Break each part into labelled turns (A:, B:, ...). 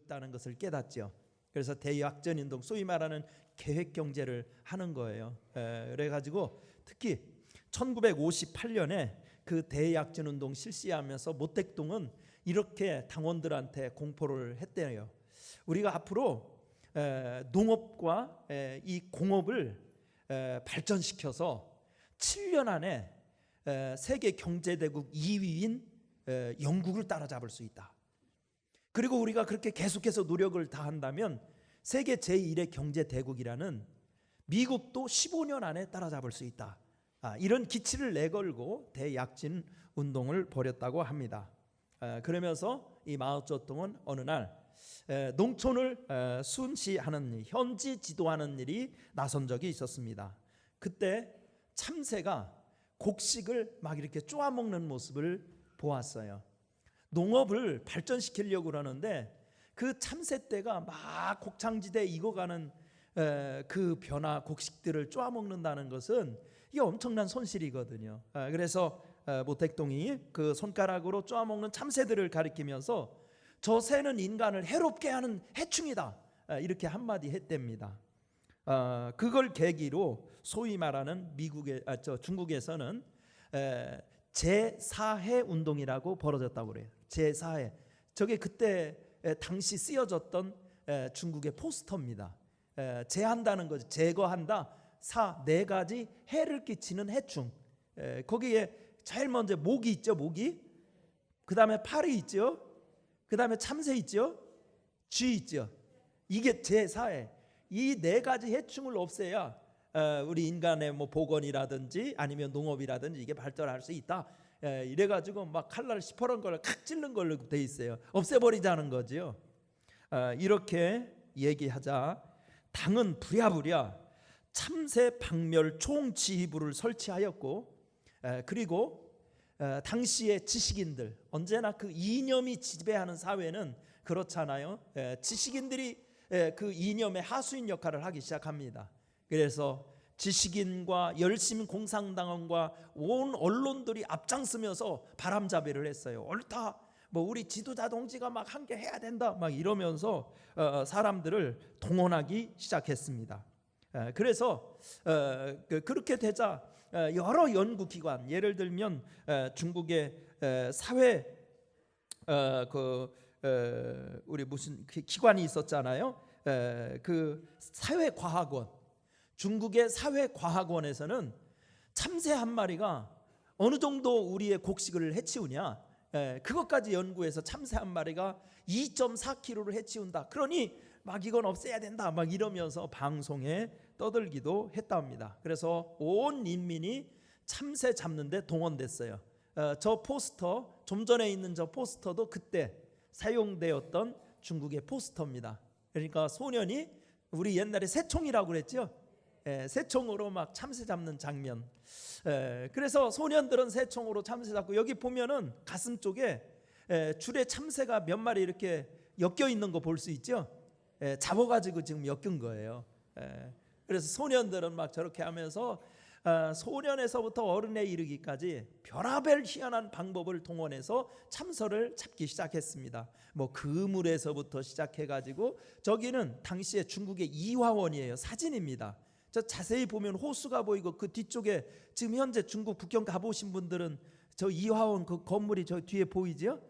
A: 있다는 것을 깨닫죠. 그래서 대약전운동, 소위 말하는 계획경제를 하는 거예요. 그래가지고 특히 1958년에 그 대약전운동 실시하면서 모택동은 이렇게 당원들한테 공포를 했대요. 우리가 앞으로 농업과 이 공업을 발전시켜서 7년 안에 세계 경제대국 2위인 영국을 따라잡을 수 있다. 그리고 우리가 그렇게 계속해서 노력을 다한다면 세계 제1의 경제대국이라는 미국도 15년 안에 따라잡을 수 있다. 이런 기치를 내걸고 대약진 운동을 벌였다고 합니다. 그러면서 이 마오쩌둥은 어느 날 농촌을 순시하는, 현지 지도하는 일이 나선 적이 있었습니다. 그때 참새가 곡식을 막 이렇게 쪼아먹는 모습을 보았어요. 농업을 발전시키려고 그러는데 그 참새떼가 막 곡창지대에 익어가는 그 변화, 곡식들을 쪼아먹는다는 것은 이게 엄청난 손실이거든요. 그래서 모택동이 그 손가락으로 쪼아먹는 참새들을 가리키면서 저 새는 인간을 해롭게 하는 해충이다, 이렇게 한마디 했답니다. 그걸 계기로 소위 말하는 중국에서는 제4해 운동이라고 벌어졌다고 그래요. 제4해. 저게 그때 당시 쓰여졌던 중국의 포스터입니다. 제한다는 거죠. 제거한다. 네 가지 해를 끼치는 해충. 거기에 제일 먼저 모기 있죠. 모기. 그 다음에 파리 있죠. 그 다음에 참새 있죠. 쥐 있죠. 이게 제4해. 이 네 가지 해충을 없애야 우리 인간의 뭐 복원이라든지 아니면 농업이라든지 이게 발전할 수 있다. 이래가지고 막 칼날 시퍼런 걸 칵 찔른 걸로 돼 있어요. 없애버리자는 거죠. 이렇게 얘기하자 당은 부랴부랴 참새 박멸 총지휘부를 설치하였고, 그리고 당시의 지식인들, 언제나 그 이념이 지배하는 사회는 그렇잖아요. 지식인들이 그 이념의 하수인 역할을 하기 시작합니다. 그래서 지식인과 열심 공산당원과 온 언론들이 앞장서면서 바람잡이를 했어요. 옳다, 뭐 우리 지도자 동지가 막 함께 해야 된다, 막 이러면서 사람들을 동원하기 시작했습니다. 그래서 그렇게 되자 여러 연구기관, 예를 들면 중국의 사회 우리 무슨 기관이 있었잖아요. 그 사회과학원, 중국의 사회과학원에서는 참새 한 마리가 어느 정도 우리의 곡식을 해치우냐, 그것까지 연구해서 참새 한 마리가 2.4kg를 해치운다. 그러니 막 이건 없애야 된다, 막 이러면서 방송에 떠들기도 했답니다. 그래서 온 인민이 참새 잡는 데 동원됐어요. 저 포스터, 좀 전에 있는 저 포스터도 그때 사용되었던 중국의 포스터입니다. 그러니까 소년이 우리 옛날에 새총이라고 그랬죠. 새총으로 막 참새 잡는 장면. 그래서 소년들은 새총으로 참새 잡고, 여기 보면은 가슴 쪽에 줄에 참새가 몇 마리 이렇게 엮여 있는 거 볼 수 있죠. 잡아가지고 지금 엮은 거예요. 그래서 소년들은 막 저렇게 하면서 소년에서부터 어른에 이르기까지 별하별 희한한 방법을 동원해서 참새를 잡기 시작했습니다. 뭐 그물에서부터 시작해가지고, 저기는 당시에 중국의 이화원이에요. 사진입니다. 저 자세히 보면 호수가 보이고, 그 뒤쪽에 지금 현재 중국 북경 가보신 분들은 저 이화원 그 건물이 저 뒤에 보이죠?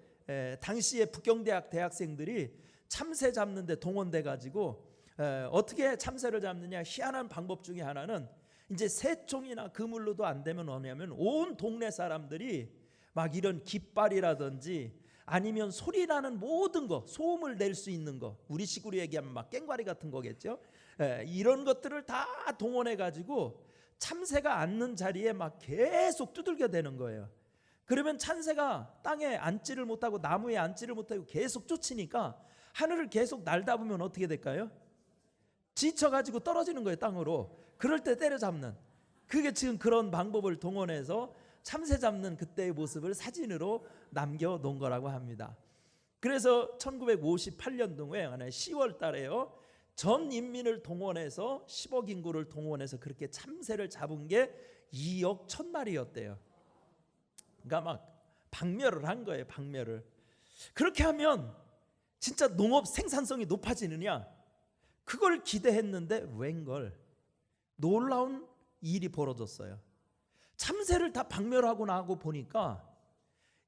A: 당시에 북경대학 대학생들이 참새 잡는 데 동원돼 가지고 어떻게 참새를 잡느냐, 희한한 방법 중에 하나는 이제 새총이나 그물로도 안 되면 뭐냐면 온 동네 사람들이 막 이런 깃발이라든지 아니면 소리 나는 모든 거, 소음을 낼 수 있는 거, 우리 식으로 얘기하면 막 꽹과리 같은 거겠죠. 이런 것들을 다 동원해 가지고 참새가 앉는 자리에 막 계속 두들겨 대는 거예요. 그러면 참새가 땅에 앉지를 못하고 나무에 앉지를 못하고 계속 쫓으니까 하늘을 계속 날다 보면 어떻게 될까요? 지쳐가지고 떨어지는 거예요, 땅으로. 그럴 때 때려잡는, 그게 지금 그런 방법을 동원해서 참새 잡는 그때의 모습을 사진으로 남겨놓은 거라고 합니다. 그래서 1958년도에 10월 달에요, 전 인민을 동원해서 10억 인구를 동원해서 그렇게 참새를 잡은 게 2억 1,000마리였대요. 그러니까 막 박멸을 한 거예요, 박멸을. 그렇게 하면 진짜 농업 생산성이 높아지느냐, 그걸 기대했는데 웬걸 놀라운 일이 벌어졌어요. 참새를 다 박멸하고 나고 보니까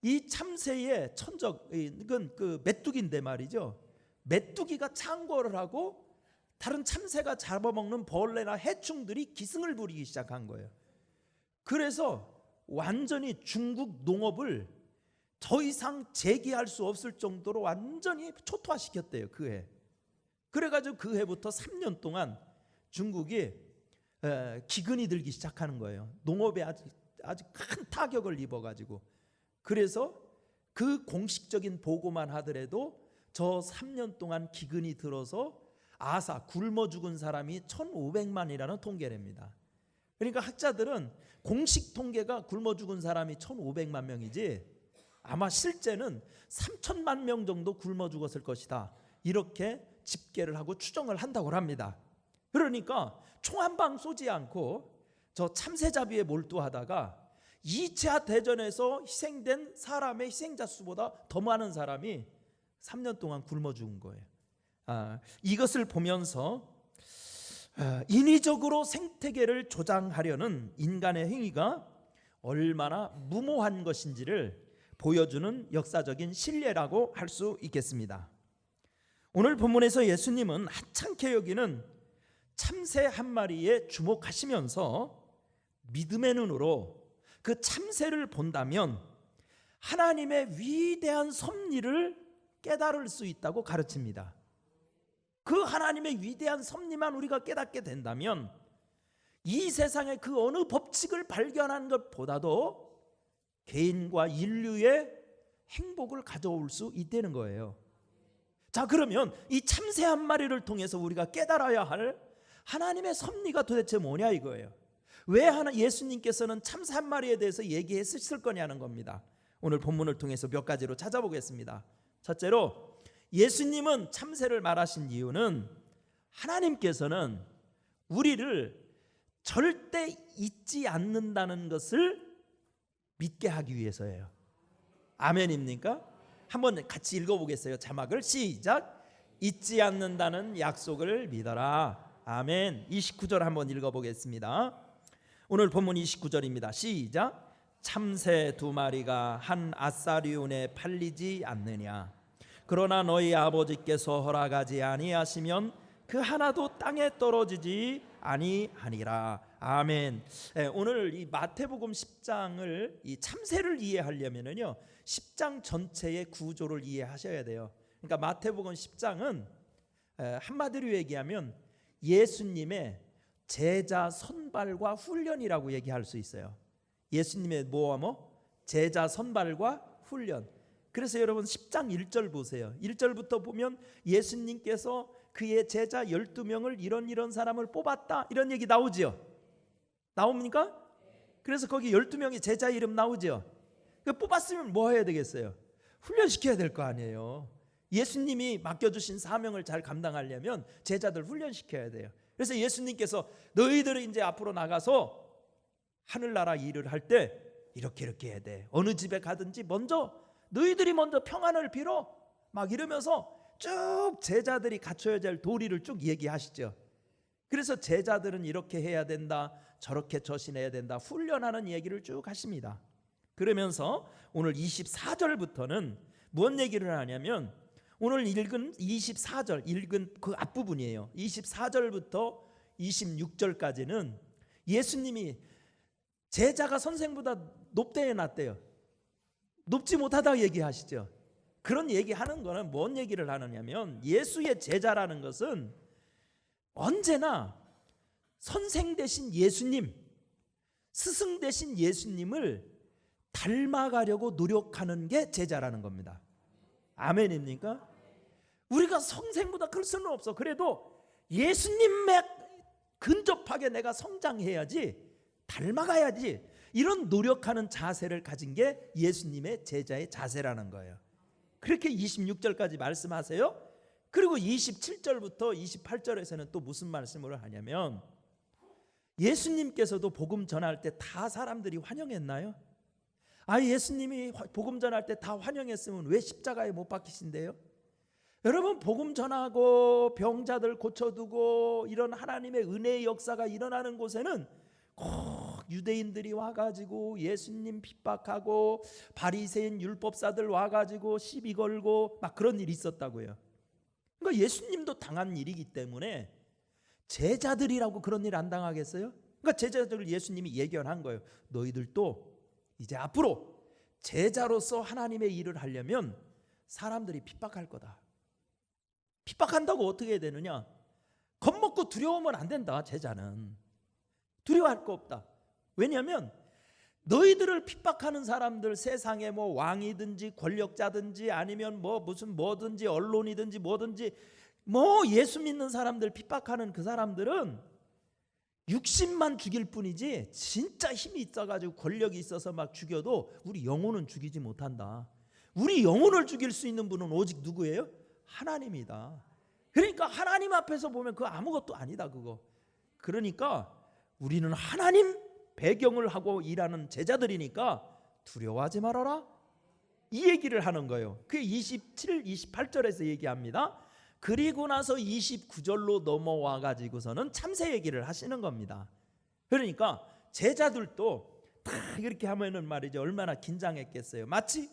A: 이 참새의 천적, 이건 그 메뚜기인데 말이죠. 메뚜기가 창궐을 하고 다른 참새가 잡아먹는 벌레나 해충들이 기승을 부리기 시작한 거예요. 그래서 완전히 중국 농업을 더 이상 재기할 수 없을 정도로 완전히 초토화시켰대요, 그 해. 그래가지고 그 해부터 3년 동안 중국이 기근이 들기 시작하는 거예요. 농업에 아주 큰 타격을 입어가지고. 그래서 그 공식적인 보고만 하더라도 저 3년 동안 기근이 들어서 아사 굶어 죽은 사람이 1,500만이라는 통계랍니다. 그러니까 학자들은 공식 통계가 굶어 죽은 사람이 1,500만 명이지 아마 실제는 3천만 명 정도 굶어 죽었을 것이다, 이렇게 집계를 하고 추정을 한다고 합니다. 그러니까 총 한 방 쏘지 않고 저 참새잡이에 몰두하다가 2차 대전에서 희생된 사람의 희생자 수보다 더 많은 사람이 3년 동안 굶어 죽은 거예요. 이것을 보면서 인위적으로 생태계를 조장하려는 인간의 행위가 얼마나 무모한 것인지를 보여주는 역사적인 실례라고 할 수 있겠습니다. 오늘 본문에서 예수님은 하찮게 여기는 참새 한 마리에 주목하시면서 믿음의 눈으로 그 참새를 본다면 하나님의 위대한 섭리를 깨달을 수 있다고 가르칩니다. 그 하나님의 위대한 섭리만 우리가 깨닫게 된다면 이 세상의 그 어느 법칙을 발견한 것보다도 개인과 인류의 행복을 가져올 수 있다는 거예요. 자, 그러면 이 참새 한 마리를 통해서 우리가 깨달아야 할 하나님의 섭리가 도대체 뭐냐 이거예요. 왜 예수님께서는 참새 한 마리에 대해서 얘기했을 거냐는 겁니다. 오늘 본문을 통해서 몇 가지로 찾아보겠습니다. 첫째로, 예수님은 참새를 말하신 이유는 하나님께서는 우리를 절대 잊지 않는다는 것을 믿게 하기 위해서예요. 아멘입니까? 한번 같이 읽어보겠어요. 자막을 시작. 잊지 않는다는 약속을 믿어라. 아멘. 29절 한번 읽어보겠습니다. 오늘 본문 29절입니다. 시작. 참새 2마리가 한 아사리온에 팔리지 않느냐. 그러나 너희 아버지께서 허락하지 아니하시면 그 하나도 땅에 떨어지지 아니하니라. 아멘. 오늘 이 마태복음 10장을 이 참새를 이해하려면은요 10장 전체의 구조를 이해하셔야 돼요. 그러니까 마태복음 10장은 한마디로 얘기하면 예수님의 제자 선발과 훈련이라고 얘기할 수 있어요. 예수님의 제자 선발과 훈련. 그래서 여러분 10장 1절 보세요. 1절부터 보면 예수님께서 그의 제자 12명을 이런 사람을 뽑았다, 이런 얘기 나오죠. 나옵니까? 그래서 거기 12명의 제자 이름 나오죠. 뽑았으면 뭐 해야 되겠어요? 훈련시켜야 될 거 아니에요. 예수님이 맡겨주신 사명을 잘 감당하려면 제자들 훈련시켜야 돼요. 그래서 예수님께서 너희들이 이제 앞으로 나가서 하늘나라 일을 할 때 이렇게 해야 돼. 어느 집에 가든지 너희들이 먼저 평안을 빌어, 막 이러면서 쭉 제자들이 갖춰야 될 도리를 쭉 얘기하시죠. 그래서 제자들은 이렇게 해야 된다, 저렇게 처신해야 된다, 훈련하는 얘기를 쭉 하십니다. 그러면서 오늘 24절부터는 무슨 얘기를 하냐면 오늘 읽은 24절 읽은 그 앞부분이에요. 24절부터 26절까지는 예수님이 제자가 선생보다 높대요, 낮대요? 높지 못하다고 얘기하시죠. 그런 얘기하는 거는 뭔 얘기를 하느냐면 예수의 제자라는 것은 언제나 선생 되신 예수님, 스승 되신 예수님을 닮아가려고 노력하는 게 제자라는 겁니다. 아멘입니까? 우리가 선생보다 클 수는 없어. 그래도 예수님에 근접하게 내가 성장해야지, 닮아가야지, 이런 노력하는 자세를 가진 게 예수님의 제자의 자세라는 거예요. 그렇게 26절까지 말씀하세요. 그리고 27절부터 28절에서는 또 무슨 말씀을 하냐면 예수님께서도 복음 전할 때 다 사람들이 환영했나요? 예수님이 복음 전할 때 다 환영했으면 왜 십자가에 못 박히신대요? 여러분, 복음 전하고 병자들 고쳐두고 이런 하나님의 은혜의 역사가 일어나는 곳에는 꼭 유대인들이 와가지고 예수님 핍박하고 바리새인 율법사들 와가지고 시비 걸고 막 그런 일이 있었다고요. 그러니까 예수님도 당한 일이기 때문에 제자들이라고 그런 일 안 당하겠어요? 그러니까 제자들을 예수님이 예견한 거예요. 너희들도 이제 앞으로 제자로서 하나님의 일을 하려면 사람들이 핍박할 거다. 핍박한다고 어떻게 해야 되느냐? 겁먹고 두려우면 안 된다. 제자는 두려워할 거 없다. 왜냐하면 너희들을 핍박하는 사람들, 세상에 뭐 왕이든지 권력자든지 아니면 뭐 무슨 뭐든지 언론이든지 뭐든지 뭐 예수 믿는 사람들 핍박하는 그 사람들은 육신만 죽일 뿐이지 진짜 힘이 있어가지고 권력이 있어서 막 죽여도 우리 영혼은 죽이지 못한다. 우리 영혼을 죽일 수 있는 분은 오직 누구예요? 하나님이다. 그러니까 하나님 앞에서 보면 그거 아무것도 아니다 그거. 그러니까 우리는 하나님 배경을 하고 일하는 제자들이니까 두려워하지 말아라. 이 얘기를 하는 거예요. 그게 27, 28절에서 얘기합니다. 그리고 나서 29절로 넘어와 가지고서는 참새 얘기를 하시는 겁니다. 그러니까 제자들도 다 이렇게 하면은 말이죠, 얼마나 긴장했겠어요. 마치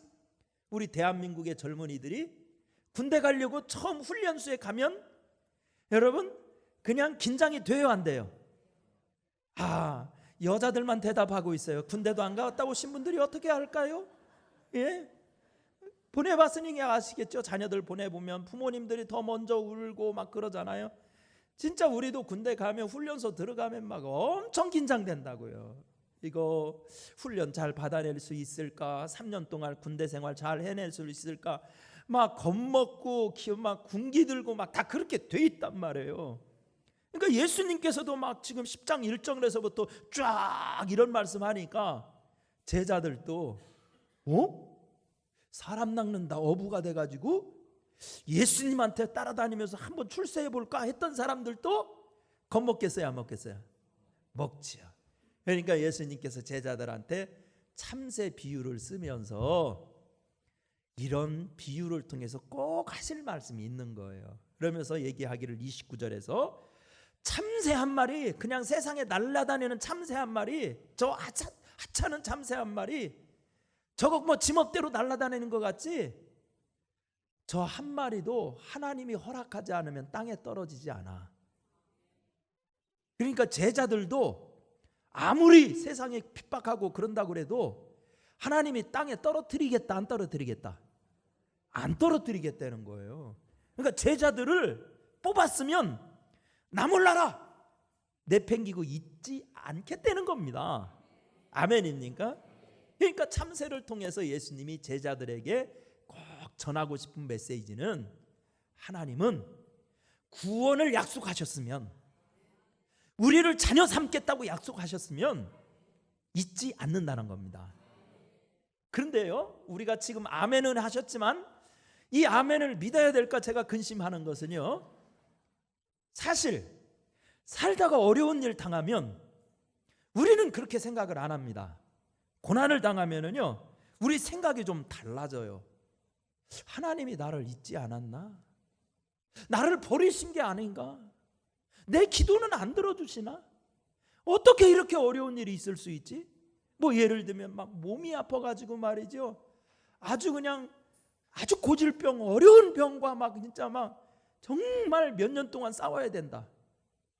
A: 우리 대한민국의 젊은이들이 군대 가려고 처음 훈련소에 가면 여러분 그냥 긴장이 돼요, 안 돼요? 여자들만 대답하고 있어요. 군대도 안 갔다 오신 분들이 어떻게 할까요? 예? 보내봤으니까 아시겠죠? 자녀들 보내보면 부모님들이 더 먼저 울고 막 그러잖아요. 진짜 우리도 군대 가면 훈련소 들어가면 막 엄청 긴장된다고요. 이거 훈련 잘 받아낼 수 있을까? 3년 동안 군대 생활 잘 해낼 수 있을까? 막 겁먹고 막 군기 들고 막 다 그렇게 돼 있단 말이에요. 그러니까 예수님께서도 막 지금 10장 1절에서부터 쫙 이런 말씀하니까 제자들도 사람 낚는다 어부가 돼가지고 예수님한테 따라다니면서 한번 출세해볼까 했던 사람들도 겁먹겠어요, 안 먹겠어요? 먹지요. 그러니까 예수님께서 제자들한테 참새 비유를 쓰면서 이런 비유를 통해서 꼭 하실 말씀이 있는 거예요. 그러면서 얘기하기를 29절에서 참새 한 마리, 그냥 세상에 날아다니는 참새 한 마리, 저 하찮은 참새 한 마리, 저거 뭐 지멋대로 날아다니는 것 같지? 저 한 마리도 하나님이 허락하지 않으면 땅에 떨어지지 않아. 그러니까 제자들도 아무리 세상에 핍박하고 그런다고 그래도 하나님이 땅에 떨어뜨리겠다, 안 떨어뜨리겠다? 안 떨어뜨리겠다는 거예요. 그러니까 제자들을 뽑았으면 나 몰라라 내팽기고 있지 않겠다는 겁니다. 아멘입니까? 그러니까 참새를 통해서 예수님이 제자들에게 꼭 전하고 싶은 메시지는 하나님은 구원을 약속하셨으면, 우리를 자녀 삼겠다고 약속하셨으면 잊지 않는다는 겁니다. 그런데요, 우리가 지금 아멘은 하셨지만 이 아멘을 믿어야 될까 제가 근심하는 것은요, 사실 살다가 어려운 일 당하면 우리는 그렇게 생각을 안 합니다. 고난을 당하면은요, 우리 생각이 좀 달라져요. 하나님이 나를 잊지 않았나? 나를 버리신 게 아닌가? 내 기도는 안 들어주시나? 어떻게 이렇게 어려운 일이 있을 수 있지? 뭐 예를 들면 막 몸이 아파가지고 말이죠, 아주 고질병, 어려운 병과 막 진짜 막 정말 몇 년 동안 싸워야 된다.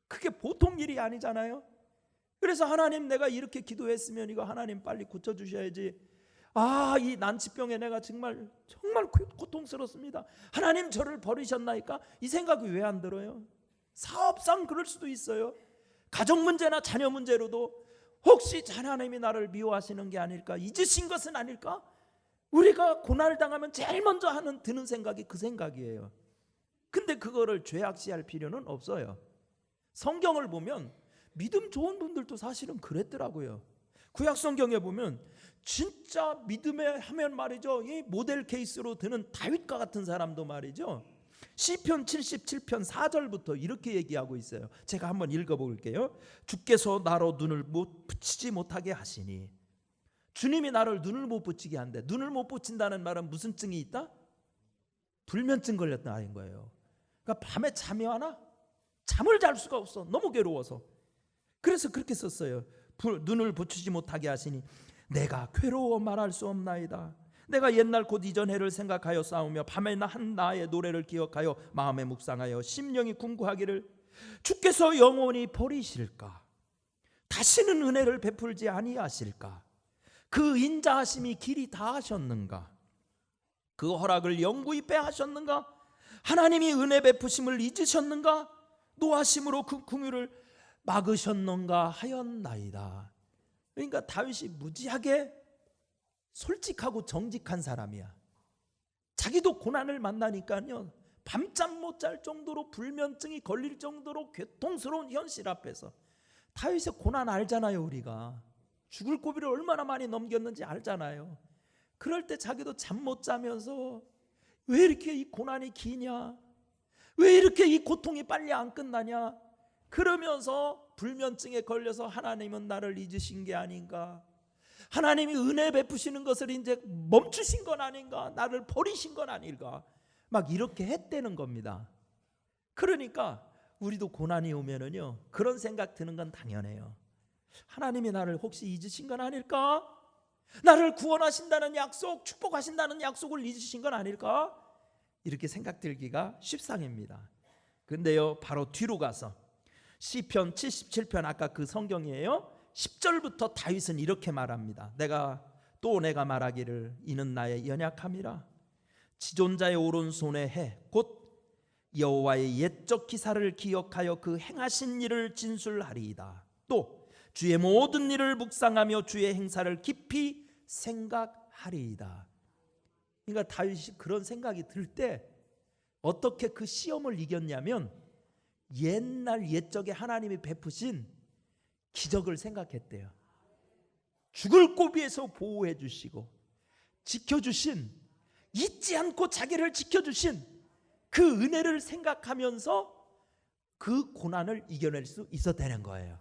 A: 그게 보통 일이 아니잖아요. 그래서 하나님, 내가 이렇게 기도했으면 이거 하나님 빨리 고쳐주셔야지. 이 난치병에 내가 정말 고통스럽습니다. 하나님 저를 버리셨나이까? 이 생각이 왜 안 들어요? 사업상 그럴 수도 있어요. 가정 문제나 자녀 문제로도 혹시 하나님이 나를 미워하시는 게 아닐까? 잊으신 것은 아닐까? 우리가 고난을 당하면 제일 먼저 드는 생각이 그 생각이에요. 근데 그거를 죄악시할 필요는 없어요. 성경을 보면 믿음 좋은 분들도 사실은 그랬더라고요. 구약 성경에 보면 진짜 믿음에 하면 말이죠, 이 모델 케이스로 드는 다윗과 같은 사람도 말이죠, 시편 77편 4절부터 이렇게 얘기하고 있어요. 제가 한번 읽어볼게요. 주께서 나로 눈을 붙이지 못하게 하시니. 주님이 나를 눈을 못 붙이게 한대. 눈을 못 붙인다는 말은 무슨 증이 있다? 불면증 걸렸던 아이인 거예요. 그러니까 밤에 잠이 와나? 잠을 잘 수가 없어. 너무 괴로워서. 그래서 그렇게 썼어요. 눈을 붙이지 못하게 하시니 내가 괴로워 말할 수 없나이다. 내가 옛날 곧 이전 해를 생각하여 싸우며 밤에 한 나의 노래를 기억하여 마음에 묵상하여 심령이 궁구하기를 주께서 영원히 버리실까? 다시는 은혜를 베풀지 아니하실까? 그 인자하심이 길이 다하셨는가? 그 허락을 영구히 빼하셨는가? 하나님이 은혜 베푸심을 잊으셨는가? 노하심으로 그 긍휼을 막으셨는가 하였나이다. 그러니까 다윗이 무지하게 솔직하고 정직한 사람이야. 자기도 고난을 만나니까요, 밤잠 못 잘 정도로 불면증이 걸릴 정도로 괴통스러운 현실 앞에서, 다윗의 고난 알잖아요. 우리가 죽을 고비를 얼마나 많이 넘겼는지 알잖아요. 그럴 때 자기도 잠 못 자면서 왜 이렇게 이 고난이 기냐, 왜 이렇게 이 고통이 빨리 안 끝나냐, 그러면서 불면증에 걸려서 하나님은 나를 잊으신 게 아닌가, 하나님이 은혜 베푸시는 것을 이제 멈추신 건 아닌가, 나를 버리신 건 아닐까, 막 이렇게 했다는 겁니다. 그러니까 우리도 고난이 오면은요, 그런 생각 드는 건 당연해요. 하나님이 나를 혹시 잊으신 건 아닐까? 나를 구원하신다는 약속, 축복하신다는 약속을 잊으신 건 아닐까? 이렇게 생각 들기가 십상입니다. 근데요, 바로 뒤로 가서 시편 77편, 아까 그 성경이에요. 10절부터 다윗은 이렇게 말합니다. 내가 말하기를 이는 나의 연약함이라. 지존자의 오른손에 해 곧 여호와의 옛적 기사를 기억하여 그 행하신 일을 진술하리이다. 또 주의 모든 일을 묵상하며 주의 행사를 깊이 생각하리이다. 그러니까 다윗이 그런 생각이 들 때 어떻게 그 시험을 이겼냐면, 옛날 옛적에 하나님이 베푸신 기적을 생각했대요. 죽을 고비에서 보호해 주시고 지켜주신, 잊지 않고 자기를 지켜주신 그 은혜를 생각하면서 그 고난을 이겨낼 수 있었다는 거예요.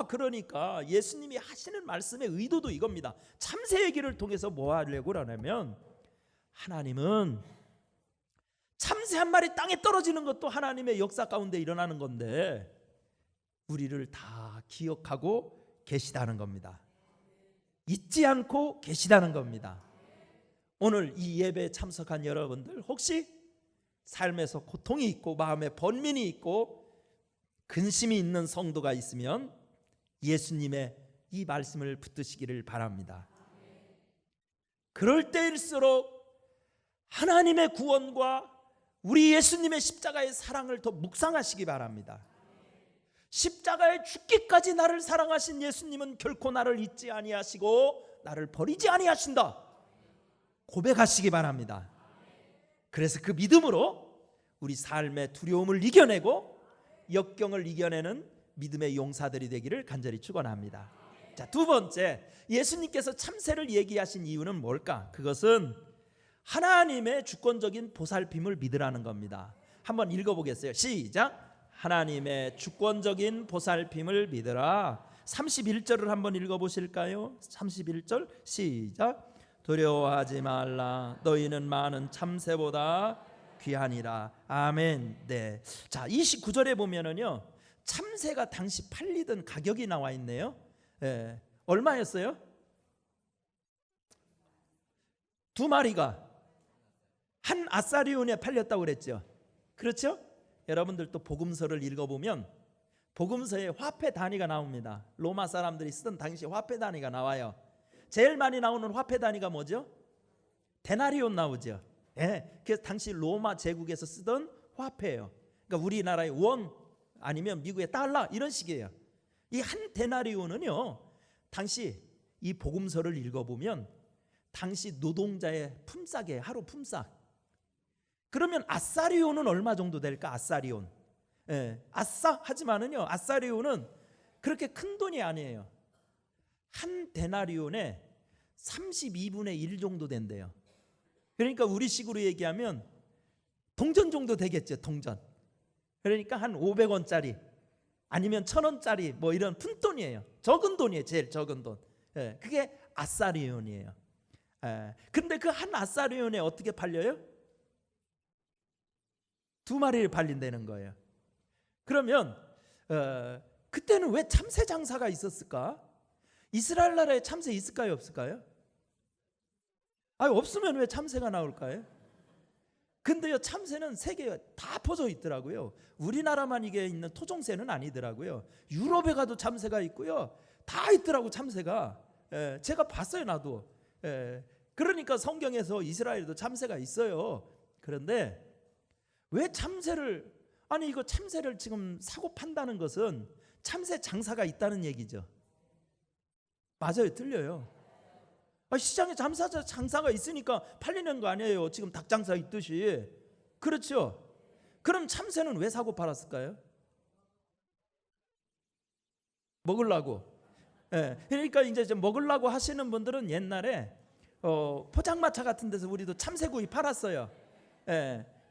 A: 그러니까 예수님이 하시는 말씀의 의도도 이겁니다. 참새 얘기를 통해서 뭐 하려고 그러냐면, 하나님은 참새 한 마리 땅에 떨어지는 것도 하나님의 역사 가운데 일어나는 건데 우리를 다 기억하고 계시다는 겁니다. 잊지 않고 계시다는 겁니다. 오늘 이 예배에 참석한 여러분들, 혹시 삶에서 고통이 있고 마음에 번민이 있고 근심이 있는 성도가 있으면 예수님의 이 말씀을 붙드시기를 바랍니다. 그럴 때일수록 하나님의 구원과 우리 예수님의 십자가의 사랑을 더 묵상하시기 바랍니다. 십자가에 죽기까지 나를 사랑하신 예수님은 결코 나를 잊지 아니하시고 나를 버리지 아니하신다, 고백하시기 바랍니다. 그래서 그 믿음으로 우리 삶의 두려움을 이겨내고 역경을 이겨내는 믿음의 용사들이 되기를 간절히 축원합니다. 자, 두 번째, 예수님께서 참새를 얘기하신 이유는 뭘까? 그것은 하나님의 주권적인 보살핌을 믿으라는 겁니다. 한번 읽어보겠어요. 시작. 하나님의 주권적인 보살핌을 믿으라. 31절을 한번 읽어보실까요? 31절 시작. 두려워하지 말라. 너희는 많은 참새보다 귀하니라. 아멘. 네. 자, 29절에 보면은요, 참새가 당시 팔리던 가격이 나와 있네요. 네. 얼마였어요? 2마리가 한 아사리온에 팔렸다고 그랬죠. 그렇죠? 여러분들 또 복음서를 읽어보면 복음서에 화폐 단위가 나옵니다. 로마 사람들이 쓰던 당시 화폐 단위가 나와요. 제일 많이 나오는 화폐 단위가 뭐죠? 데나리온 나오죠. 예, 그래서 당시 로마 제국에서 쓰던 화폐예요. 그러니까 우리나라의 원 아니면 미국의 달러 이런 식이에요. 이 한 데나리온은요, 당시 이 복음서를 읽어보면 당시 노동자의 품삯이에요. 하루 품삯. 그러면 아사리온은 얼마 정도 될까? 아사리온. 예, 아싸 하지만은요, 아사리온은 그렇게 큰 돈이 아니에요. 한 데나리온에 32분의 1 정도 된대요. 그러니까 우리식으로 얘기하면 동전 정도 되겠죠. 동전. 그러니까 한 500원짜리 아니면 1000원짜리 뭐 이런 푼돈이에요. 적은 돈이에요. 제일 적은 돈. 예, 그게 아사리온이에요. 근데 그 한 아사리온에 어떻게 팔려요? 두 마리를 팔린다는 거예요. 그러면 그때는 왜 참새 장사가 있었을까? 이스라엘 나라에 참새 있을까요, 없을까요? 없으면 왜 참새가 나올까요? 근데요, 참새는 세계에 다 퍼져 있더라고요. 우리나라만 이게 있는 토종새는 아니더라고요. 유럽에 가도 참새가 있고요, 다 있더라고 참새가. 제가 봤어요, 나도. 그러니까 성경에서 이스라엘에도 참새가 있어요. 그런데 왜 참새를, 이거 참새를 지금 사고 판다는 것은 참새 장사가 있다는 얘기죠. 맞아요, 틀려요. 시장에 장사가 있으니까 팔리는 거 아니에요. 지금 닭 장사 있듯이. 그렇죠? 그럼 참새는 왜 사고 팔았을까요? 먹으려고. 그러니까 이제 좀 먹으려고 하시는 분들은 옛날에 포장마차 같은 데서 우리도 참새구이 팔았어요.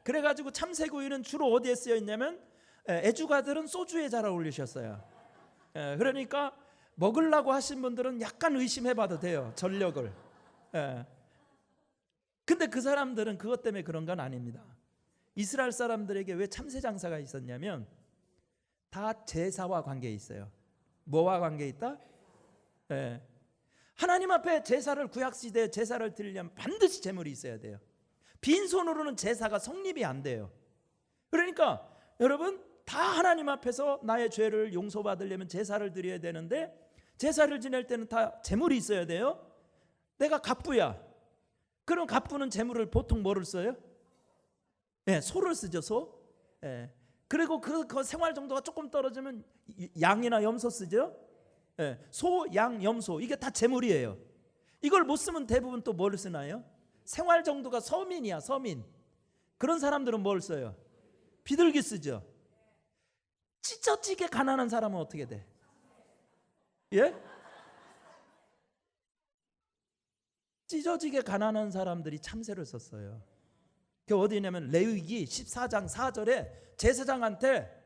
A: 그래가지고 참새구이는 주로 어디에 쓰여 있냐면 애주가들은 소주에 잘 어울리셨어요. 그러니까 먹으려고 하신 분들은 약간 의심해봐도 돼요, 전력을. 근데 그 사람들은 그것 때문에 그런 건 아닙니다. 이스라엘 사람들에게 왜 참새 장사가 있었냐면 다 제사와 관계에 있어요. 뭐와 관계에 있다? 하나님 앞에 제사를, 구약시대에 제사를 드리려면 반드시 제물이 있어야 돼요. 빈손으로는 제사가 성립이 안 돼요. 그러니까 여러분, 다 하나님 앞에서 나의 죄를 용서받으려면 제사를 드려야 되는데, 제사를 지낼 때는 다 제물이 있어야 돼요. 내가 갑부야. 그럼 갑부는 제물을 보통 뭐를 써요? 소를 쓰죠, 소. 그리고 그 생활 정도가 조금 떨어지면 양이나 염소 쓰죠. 소, 양, 염소, 이게 다 제물이에요. 이걸 못 쓰면 대부분 또 뭘 쓰나요? 생활 정도가 서민이야, 서민. 그런 사람들은 뭘 써요? 비둘기 쓰죠. 찢어지게 가난한 사람은 어떻게 돼? 찢어지게 가난한 사람들이 참새를 썼어요. 그 어디냐면 레위기 14장 4절에 제사장한테,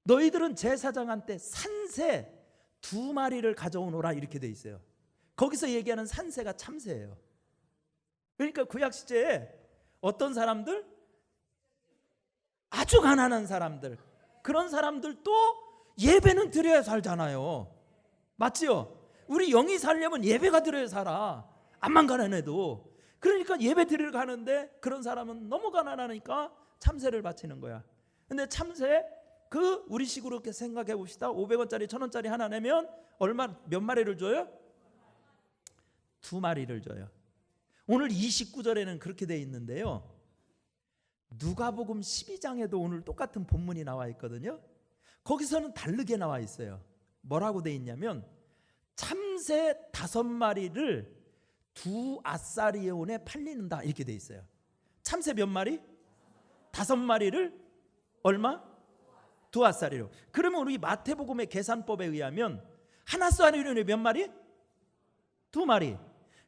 A: 너희들은 제사장한테 산새 2마리를 가져오너라, 이렇게 돼 있어요. 거기서 얘기하는 산새가 참새예요. 그러니까 구약 시대에 어떤 사람들, 아주 가난한 사람들, 그런 사람들도 예배는 드려야 살잖아요. 맞지요? 우리 영이 살려면 예배가 드려야 살아. 암만 가난해도. 그러니까 예배 드리러 가는데 그런 사람은 너무 가난하니까 참새를 바치는 거야. 근데 참새, 우리식으로 이렇게 생각해 봅시다. 500원짜리 1000원짜리 하나 내면 몇 마리를 줘요? 2마리를 줘요. 오늘 29절에는 그렇게 돼 있는데요, 누가복음 12장에도 오늘 똑같은 본문이 나와 있거든요. 거기서는 다르게 나와 있어요. 뭐라고 돼 있냐면 참새 5마리를 2아사리온에 팔린다, 이렇게 돼 있어요. 참새 몇 마리? 5마리를 얼마? 2아사리로. 그러면 우리 마태복음의 계산법에 의하면 하나사리온이 몇 마리? 2마리.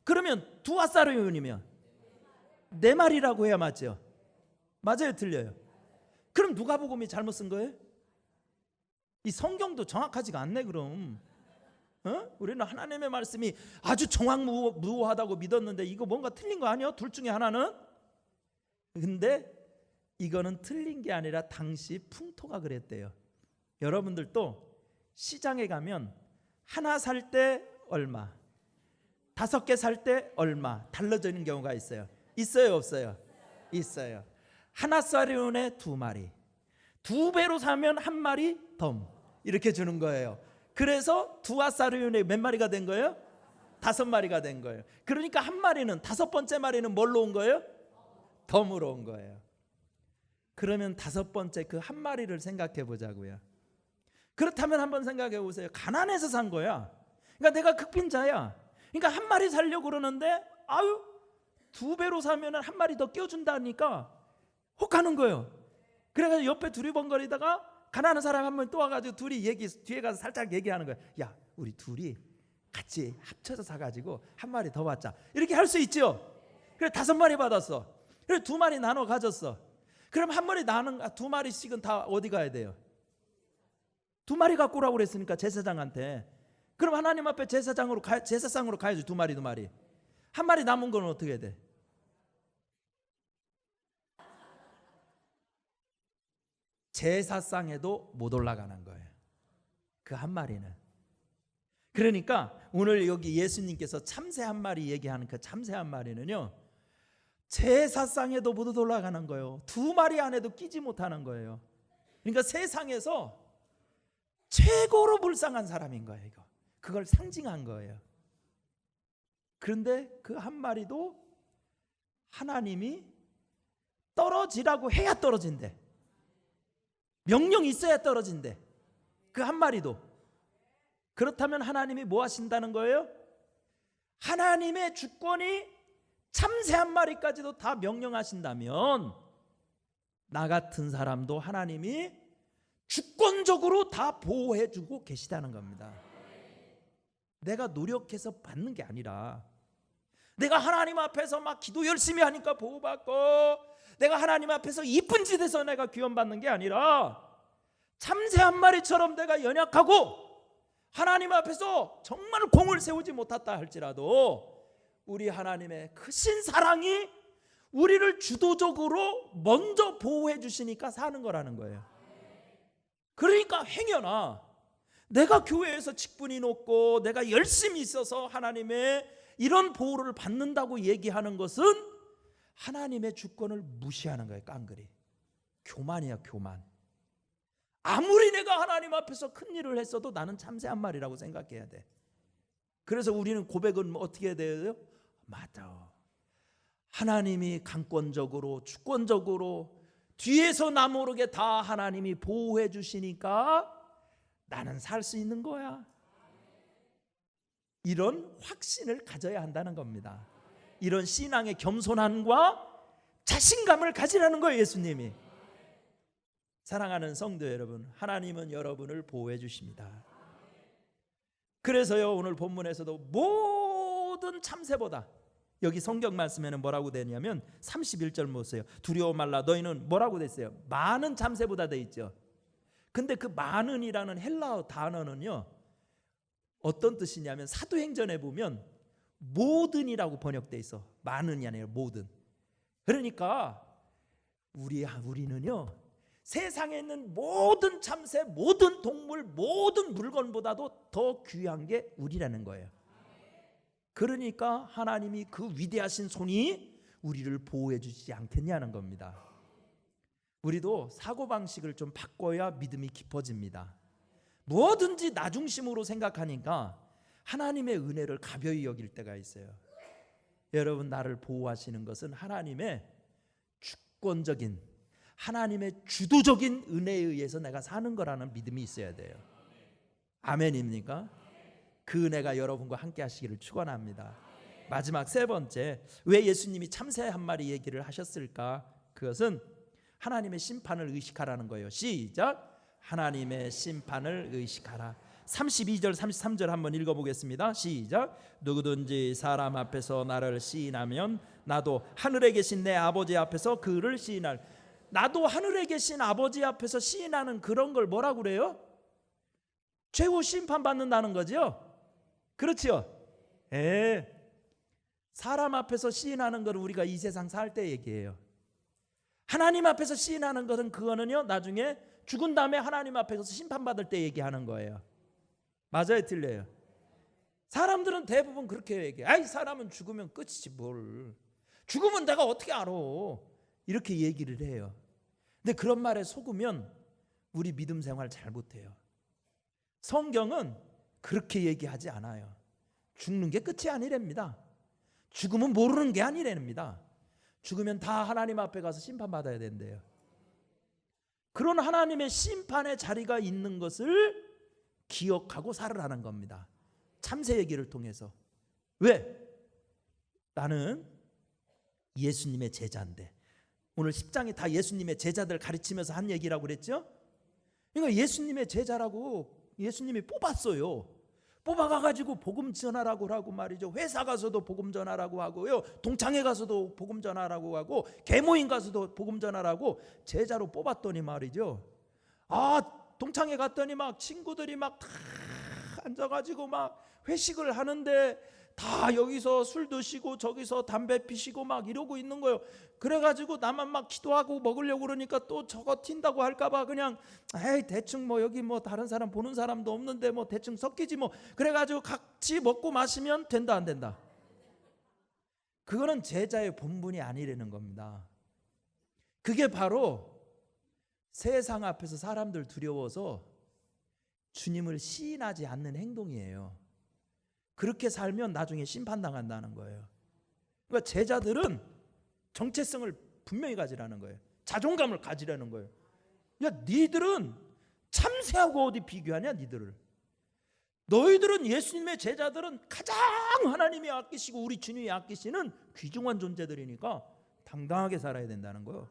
A: 그러면 2아사리온이면 4마리라고 해야 맞죠? 맞아요, 틀려요? 그럼 누가복음이 잘못 쓴 거예요? 이 성경도 정확하지가 않네. 그럼 우리는 하나님의 말씀이 아주 정확무오하다고 믿었는데 이거 뭔가 틀린 거 아니에요? 둘 중에 하나는? 근데 이거는 틀린 게 아니라 당시 풍토가 그랬대요. 여러분들도 시장에 가면 하나 살 때 얼마, 5개 살 때 얼마 달라지는 경우가 있어요. 있어요, 없어요? 있어요. 하나사리온에 2마리, 2배로 사면 1마리 덤, 이렇게 주는 거예요. 그래서 2아사리온에 몇 마리가 된 거예요? 5마리가 된 거예요. 그러니까 1마리는, 5번째 마리는 뭘로 온 거예요? 덤으로 온 거예요. 그러면 5번째 그 1마리를 생각해 보자고요. 그렇다면 한번 생각해 보세요. 가난해서 산 거야. 그러니까 내가 극빈자야. 그러니까 1마리 살려고 그러는데 2배로 사면 1마리 더 끼워준다니까 혹하는 거예요. 그래가지고 옆에 두리번거리다가 가난한 사람 한 명 또 와가지고 둘이 뒤에 가서 살짝 얘기하는 거야. 야, 우리 둘이 같이 합쳐서 사가지고 1마리 더 받자, 이렇게 할 수 있죠. 그래 5마리 받았어. 그래 2마리 나눠 가졌어. 그럼 1마리 나는 2마리씩은 다 어디 가야 돼요? 2마리 갖고 오라고 그랬으니까 제사장한테. 그럼 하나님 앞에 제사상으로 가야지. 2마리. 1마리 남은 건 어떻게 돼? 제사상에도 못 올라가는 거예요. 그 한 마리는. 그러니까 오늘 여기 예수님께서 참새 한 마리 얘기하는 그 참새 한 마리는요, 제사상에도 못 올라가는 거예요. 2마리 안에도 끼지 못하는 거예요. 그러니까 세상에서 최고로 불쌍한 사람인 거예요. 이거. 그걸 상징한 거예요. 그런데 그 한 마리도 하나님이 떨어지라고 해야 떨어진대. 명령이 있어야 떨어진대. 그 한 마리도. 그렇다면 하나님이 뭐 하신다는 거예요? 하나님의 주권이 참새 한 마리까지도 다 명령하신다면 나 같은 사람도 하나님이 주권적으로 다 보호해주고 계시다는 겁니다. 내가 노력해서 받는 게 아니라, 내가 하나님 앞에서 막 기도 열심히 하니까 보호받고, 내가 하나님 앞에서 이쁜 짓 해서 내가 구원받는 게 아니라, 참새 한 마리처럼 내가 연약하고 하나님 앞에서 정말 공을 세우지 못했다 할지라도 우리 하나님의 크신 사랑이 우리를 주도적으로 먼저 보호해 주시니까 사는 거라는 거예요. 그러니까 행여나 내가 교회에서 직분이 높고 내가 열심히 있어서 하나님의 이런 보호를 받는다고 얘기하는 것은 하나님의 주권을 무시하는 거예요. 깡그리. 교만이야, 교만. 아무리 내가 하나님 앞에서 큰 일을 했어도 나는 참새 한 마리라고 생각해야 돼. 그래서 우리는 고백은 어떻게 해야 돼요? 맞아, 하나님이 강권적으로 주권적으로 뒤에서 나 모르게 다 하나님이 보호해 주시니까 나는 살 수 있는 거야. 이런 확신을 가져야 한다는 겁니다. 이런 신앙의 겸손함과 자신감을 가지라는 거예요, 예수님이. 사랑하는 성도 여러분, 하나님은 여러분을 보호해 주십니다. 그래서요, 오늘 본문에서도 모든 참새보다, 여기 성경 말씀에는 뭐라고 되냐면 31절 보세요. 두려워 말라, 너희는 뭐라고 됐어요? 많은 참새보다 돼 있죠. 근데 그 많은이라는 헬라어 단어는요, 어떤 뜻이냐면 사도행전에 보면 모든이라고 번역돼 있어. 많은이 아니라 모든. 그러니까 우리는요, 세상에 있는 모든 참새, 모든 동물, 모든 물건보다도 더 귀한 게 우리라는 거예요. 그러니까 하나님이 그 위대하신 손이 우리를 보호해 주시지 않겠냐는 겁니다. 우리도 사고방식을 좀 바꿔야 믿음이 깊어집니다. 뭐든지 나 중심으로 생각하니까 하나님의 은혜를 가벼이 여길 때가 있어요. 여러분, 나를 보호하시는 것은 하나님의 주권적인, 하나님의 주도적인 은혜에 의해서 내가 사는 거라는 믿음이 있어야 돼요. 아멘입니까? 그 은혜가 여러분과 함께 하시기를 축원합니다. 마지막 세 번째, 왜 예수님이 참새 한 마리 얘기를 하셨을까? 그것은 하나님의 심판을 의식하라는 거예요. 시작. 하나님의 심판을 의식하라. 32절 33절 한번 읽어보겠습니다. 시작. 누구든지 사람 앞에서 나를 시인하면 나도 하늘에 계신 내 아버지 앞에서 그를 시인할. 나도 하늘에 계신 아버지 앞에서 시인하는 그런 걸 뭐라고 그래요? 최후 심판받는다는 거죠. 그렇죠? 사람 앞에서 시인하는 걸 우리가 이 세상 살 때 얘기해요. 하나님 앞에서 시인하는 것은 그거는요, 나중에 죽은 다음에 하나님 앞에서 심판받을 때 얘기하는 거예요. 맞아요, 틀려요? 사람들은 대부분 그렇게 얘기해. 아이, 사람은 죽으면 끝이지 뭘. 죽으면 내가 어떻게 알아. 이렇게 얘기를 해요. 근데 그런 말에 속으면 우리 믿음 생활 잘 못해요. 성경은 그렇게 얘기하지 않아요. 죽는 게 끝이 아니랍니다. 죽으면 모르는 게 아니랍니다. 죽으면 다 하나님 앞에 가서 심판받아야 된대요. 그런 하나님의 심판의 자리가 있는 것을 기억하고 살으라는 겁니다. 참새 얘기를 통해서. 왜? 나는 예수님의 제자인데. 오늘 10장이 다 예수님의 제자들 가르치면서 한 얘기라고 그랬죠? 그러니까 예수님의 제자라고 예수님이 뽑았어요. 뽑아가지고 복음 전하라고 하고 말이죠. 회사 가서도 복음 전하라고 하고요. 동창회 가서도 복음 전하라고 하고, 계모임 가서도 복음 전하라고 제자로 뽑았더니 말이죠. 동창회 갔더니 막 친구들이 막 다 앉아가지고 막 회식을 하는데 다 여기서 술 드시고 저기서 담배 피시고 막 이러고 있는 거예요. 그래가지고 나만 막 기도하고 먹으려고 그러니까 또 저거 튄다고 할까봐 그냥 에이 대충 뭐 여기 뭐 다른 사람 보는 사람도 없는데 뭐 대충 섞이지 뭐, 그래가지고 같이 먹고 마시면 된다 안 된다? 그거는 제자의 본분이 아니라는 겁니다. 그게 바로 세상 앞에서 사람들 두려워서 주님을 시인하지 않는 행동이에요. 그렇게 살면 나중에 심판당한다는 거예요. 그러니까 제자들은 정체성을 분명히 가지라는 거예요. 자존감을 가지라는 거예요. 야, 니들은 참새하고 어디 비교하냐 니들을. 너희들은 예수님의 제자들은 가장 하나님이 아끼시고 우리 주님이 아끼시는 귀중한 존재들이니까 당당하게 살아야 된다는 거예요.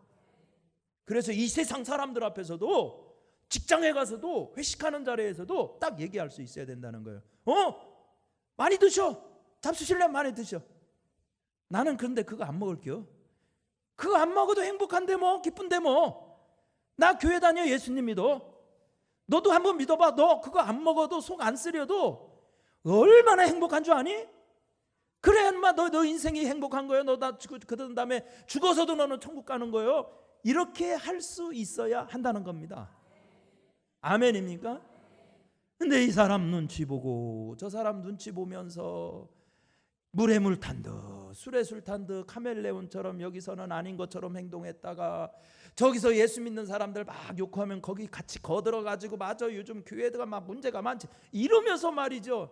A: 그래서 이 세상 사람들 앞에서도, 직장에 가서도, 회식하는 자리에서도 딱 얘기할 수 있어야 된다는 거예요. 많이 드셔. 잡수실래면 많이 드셔. 나는 그런데 그거 안 먹을게요. 그거 안 먹어도 행복한데 뭐, 기쁜데 뭐. 나 교회 다녀. 예수님 믿어. 너도 한번 믿어봐. 너 그거 안 먹어도 속 안 쓰려도 얼마나 행복한 줄 아니? 그래 인마 너 인생이 행복한 거예요. 너 다 그런 다음에 죽어서도 너는 천국 가는 거예요. 이렇게 할 수 있어야 한다는 겁니다. 아멘입니까? 근데 이 사람 눈치 보고 저 사람 눈치 보면서 물에 물 탄 듯 술에 술 탄 듯 카멜레온처럼 여기서는 아닌 것처럼 행동했다가 저기서 예수 믿는 사람들 막 욕하면 거기 같이 거들어가지고 맞아 요즘 교회가 막 문제가 많지 이러면서 말이죠.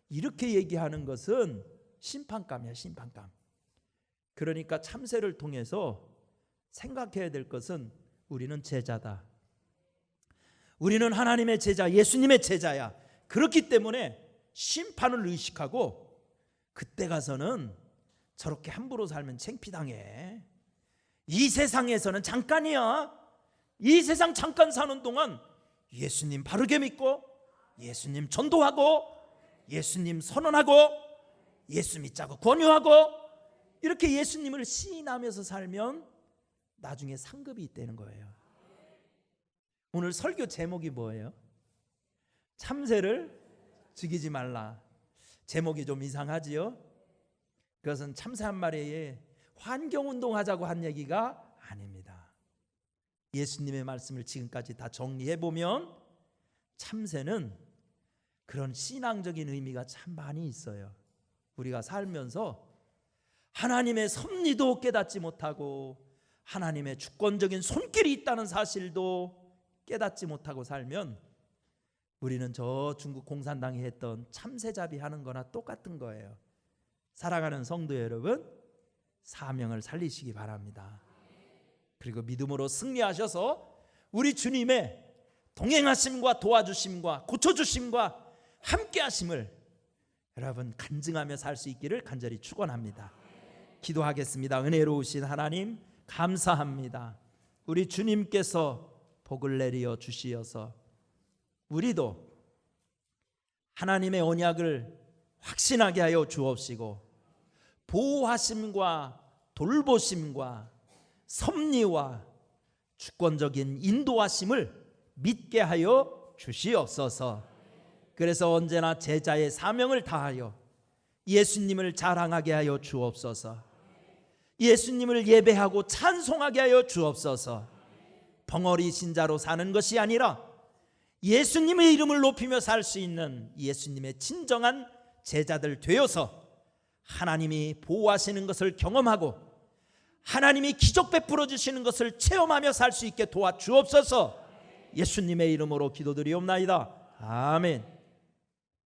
A: 이렇게 얘기하는 것은 심판감이야, 심판감. 그러니까 참새를 통해서 생각해야 될 것은 우리는 제자다. 우리는 하나님의 제자, 예수님의 제자야. 그렇기 때문에 심판을 의식하고 그때 가서는 저렇게 함부로 살면 창피당해. 이 세상에서는 잠깐이야. 이 세상 잠깐 사는 동안 예수님 바르게 믿고 예수님 전도하고 예수님 선언하고 예수 믿자고 권유하고 이렇게 예수님을 시인하면서 살면 나중에 상급이 있다는 거예요. 오늘 설교 제목이 뭐예요? 참새를 죽이지 말라. 제목이 좀 이상하지요? 그것은 참새 한 마리에 환경운동하자고 한 얘기가 아닙니다. 예수님의 말씀을 지금까지 다 정리해보면 참새는 그런 신앙적인 의미가 참 많이 있어요. 우리가 살면서 하나님의 섭리도 깨닫지 못하고 하나님의 주권적인 손길이 있다는 사실도 깨닫지 못하고 살면 우리는 저 중국 공산당이 했던 참새잡이 하는 거나 똑같은 거예요. 사랑하는 성도 여러분, 사명을 살리시기 바랍니다. 그리고 믿음으로 승리하셔서 우리 주님의 동행하심과 도와주심과 고쳐주심과 함께하심을 여러분 간증하며 살 수 있기를 간절히 축원합니다. 기도하겠습니다. 은혜로우신 하나님 감사합니다. 우리 주님께서 복을 내리어 주시어서 우리도 하나님의 언약을 확신하게 하여 주옵시고 보호하심과 돌보심과 섭리와 주권적인 인도하심을 믿게 하여 주시옵소서. 그래서 언제나 제자의 사명을 다하여 예수님을 자랑하게 하여 주옵소서. 예수님을 예배하고 찬송하게 하여 주옵소서. 벙어리 신자로 사는 것이 아니라 예수님의 이름을 높이며 살 수 있는 예수님의 진정한 제자들 되어서 하나님이 보호하시는 것을 경험하고 하나님이 기적 베풀어 주시는 것을 체험하며 살 수 있게 도와주옵소서. 예수님의 이름으로 기도드리옵나이다. 아멘.